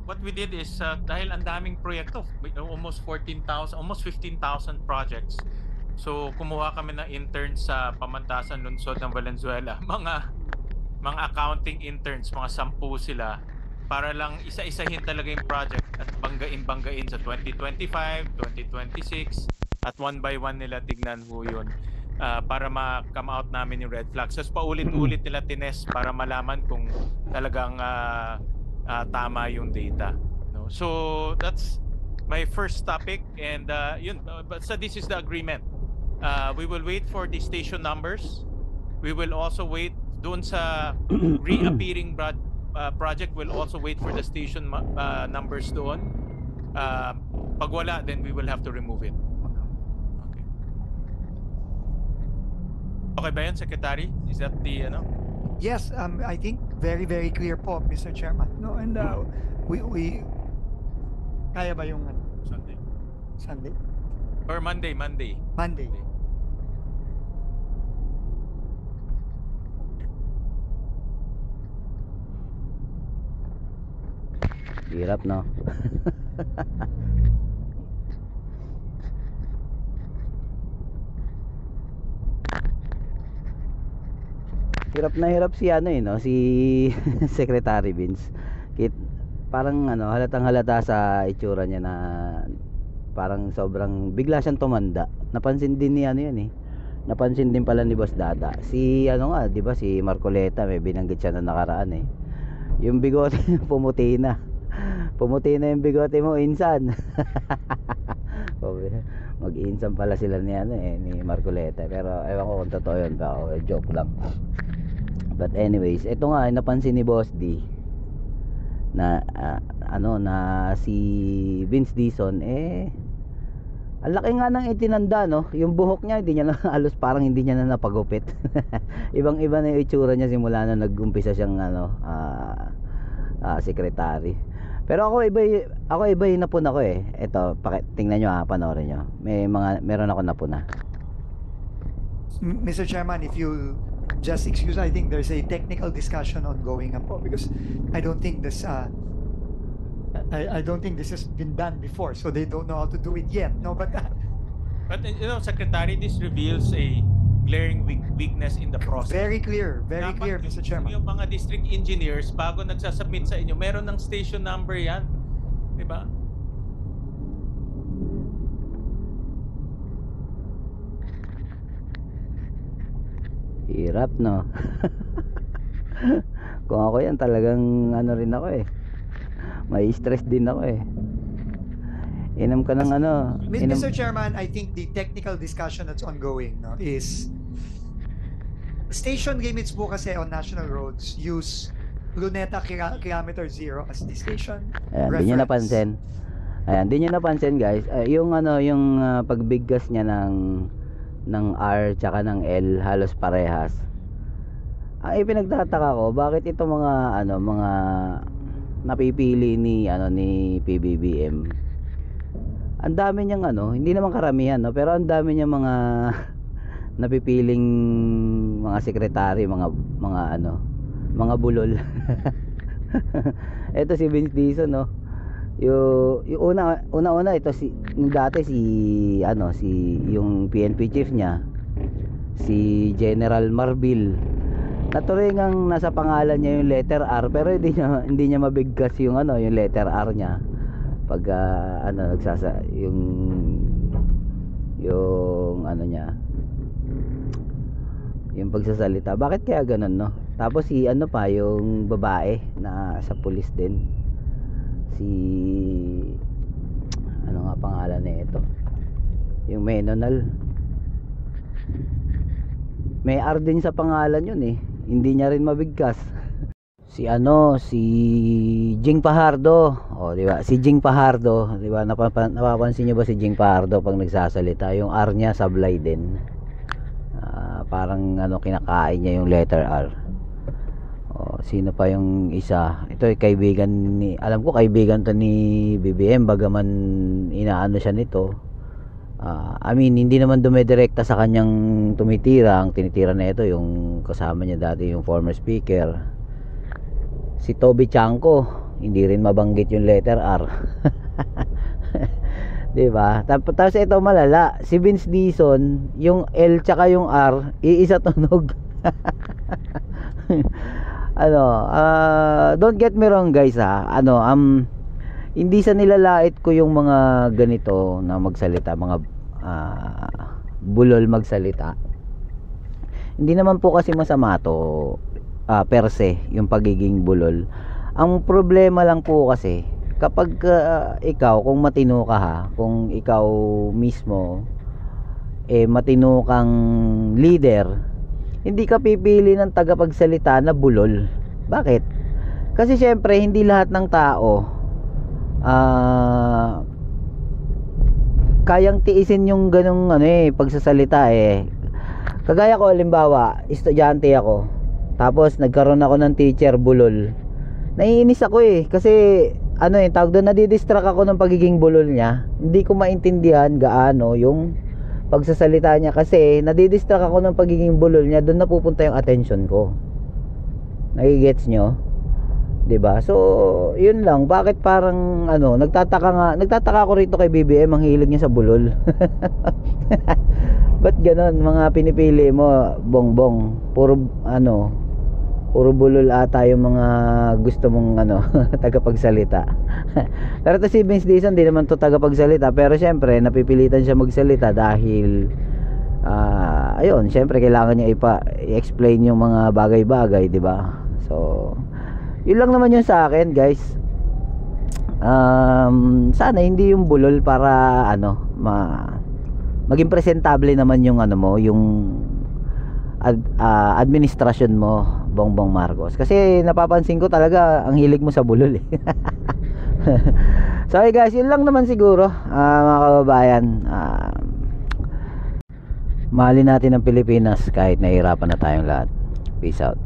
what we did is dahil ang daming proyekto, almost 14,000, almost 15,000 projects. So kumuha kami ng interns sa Pamantasan Lungsod ng Valenzuela, mga accounting interns, mga 10 sila, para lang isa-isahin talaga yung project at banggain sa 2025, 2026, at one by one nila tignan ho yun para ma-come out namin yung red flags. So paulit-ulit nila tinest para malaman kung talagang tama yung data. No? So that's my first topic, and so this is the agreement. We will wait for the station numbers. We will also wait doon sa reappearing project. We'll also wait for the station numbers doon. Pag wala, then we will have to remove it. Okay ba yun, Secretary? Is that the Yes, I think very clear po, Mr. Chairman. No, and we kaya ba yung Sunday? Or Monday. Hirap, no? Hirap si no, si Secretary Vince. Parang halatang halata sa itsura niya na parang sobrang bigla siyang tumanda. Napansin din ni yan eh. Napansin din pala ni Boss Dada. Si nga, 'di ba, si Marcoleta, may binanggit siya na nakaraan eh. Yung bigote pumuti na. Pumuti na yung bigote mo, insan. Mag-insan pala sila ni ni Marcoleta. Pero ewan ko kung totoo yun, baka joke lang. But anyways, ito nga napansin ni Boss D na na si Vince Dizon ang laki nga ng itinanda, no? Yung buhok niya hindi niya na halos parang hindi niya na napagupit. Ibang-iba na yung itsura niya simula na nag-umpisa siyang secretary. Pero ako iba yung napuna ko eh. Ito, tingnan niyo panoorin niyo. Meron ako napuna. Mr. Chairman, if you just excuse, I think there's a technical discussion ongoing po, because I don't think this I don't think this has been done before, so they don't know how to do it yet. No, but Secretary, this reveals a glaring weakness in the process. Very clear, Mr. Chairman. Yung mga district engineers bago nagsasubmit sa inyo, meron ng station number yan, di ba? Hirap, no? Kung ako yan, talagang rin ako eh. May stress din ako eh. Inom ka ng Mr. Chairman, I think the technical discussion that's ongoing is station limits po kasi on national roads use Luneta kilometer 0 as the station reference. Di nyo napansin. Ayan, di nyo napansin guys. Yung pagbigkas niya ng R tsaka ng L halos parehas. Ang ipinagtataka ko, bakit ito mga napipili ni PBBM. Ang dami niyang hindi naman karamihan, no, pero ang dami niyang mga napipiling mga sekretary, mga bulol. Ito si Vince Dizon, no. Yung una ito dati yung PNP chief niya, si General Marbil. Naturingang nasa pangalan niya yung letter R, pero hindi niya mabigkas yung yung letter R niya pag niya yung pagsasalita. Bakit kaya ganun, no? Tapos si yung babae na sa pulis din, si nga pangalan nito, yung Menonal, may R din sa pangalan yun eh, hindi niya rin mabigkas. Si Jing Pajardo, di ba? Si Jing Pajardo, di ba? Napapansin niyo ba si Jing Pajardo pag nagsasalita, yung R niya sablay din. Parang kinakain niya yung letter R. Sino pa yung isa? Ito ay kaibigan alam ko kaibigan to ni BBM, bagaman inaano siya nito. Hindi naman dumidirekta sa kanyang tumitira. Ang tinitira na ito yung kasama niya dati, yung former speaker, si Toby Chanco. hindi rin mabanggit yung letter R. 'Di ba? Tapos ito malala, si Vince Dizon, yung L tsaka yung R, iisa tunog. Ano, don't get me wrong guys ha. Ano, hindi sa nilalait ko yung mga ganito na magsalita, mga bulol magsalita. Hindi naman po kasi masama to per se, yung pagiging bulol. Ang problema lang po kasi kapag ikaw, kung matino ka ha, kung ikaw mismo matino kang leader, hindi ka pipili ng tagapagsalita na bulol. Bakit? Kasi syempre hindi lahat ng tao kayang tiisin yung ganung pagsasalita Kagaya ko, halimbawa, estudyante ako, tapos nagkaroon ako ng teacher bulol. Naiinis ako kasi tawag doon, nadidistract ako ng pagiging bulol niya. Hindi ko maintindihan gaano yung pagsasalita niya kasi nadidistract ako ng pagiging bulol niya. Doon napupunta yung attention ko. Nagigets nyo? 'Di ba? So, yun lang. Bakit parang nagtataka ako rito kay BBM, ang hilig niya sa bulol. Ba't ganon mga pinipili mo, bongbong? Puro bulol ata yung mga gusto mong tagapagsalita. Pero to si Vince Dizon, di naman to tagapagsalita, pero syempre napipilitan siya magsalita dahil ayun, syempre kailangan niya i-explain yung mga bagay-bagay, di ba? So, yun lang naman yun sa akin, guys. Sana hindi yung bulol para maging presentable naman yung yung administrasyon mo, Bongbong Marcos. Kasi napapansin ko talaga ang hilig mo sa bulol So hey guys, yun lang naman siguro mga kababayan. Mahalin natin ang Pilipinas kahit nahihirapan na tayong lahat. Peace out.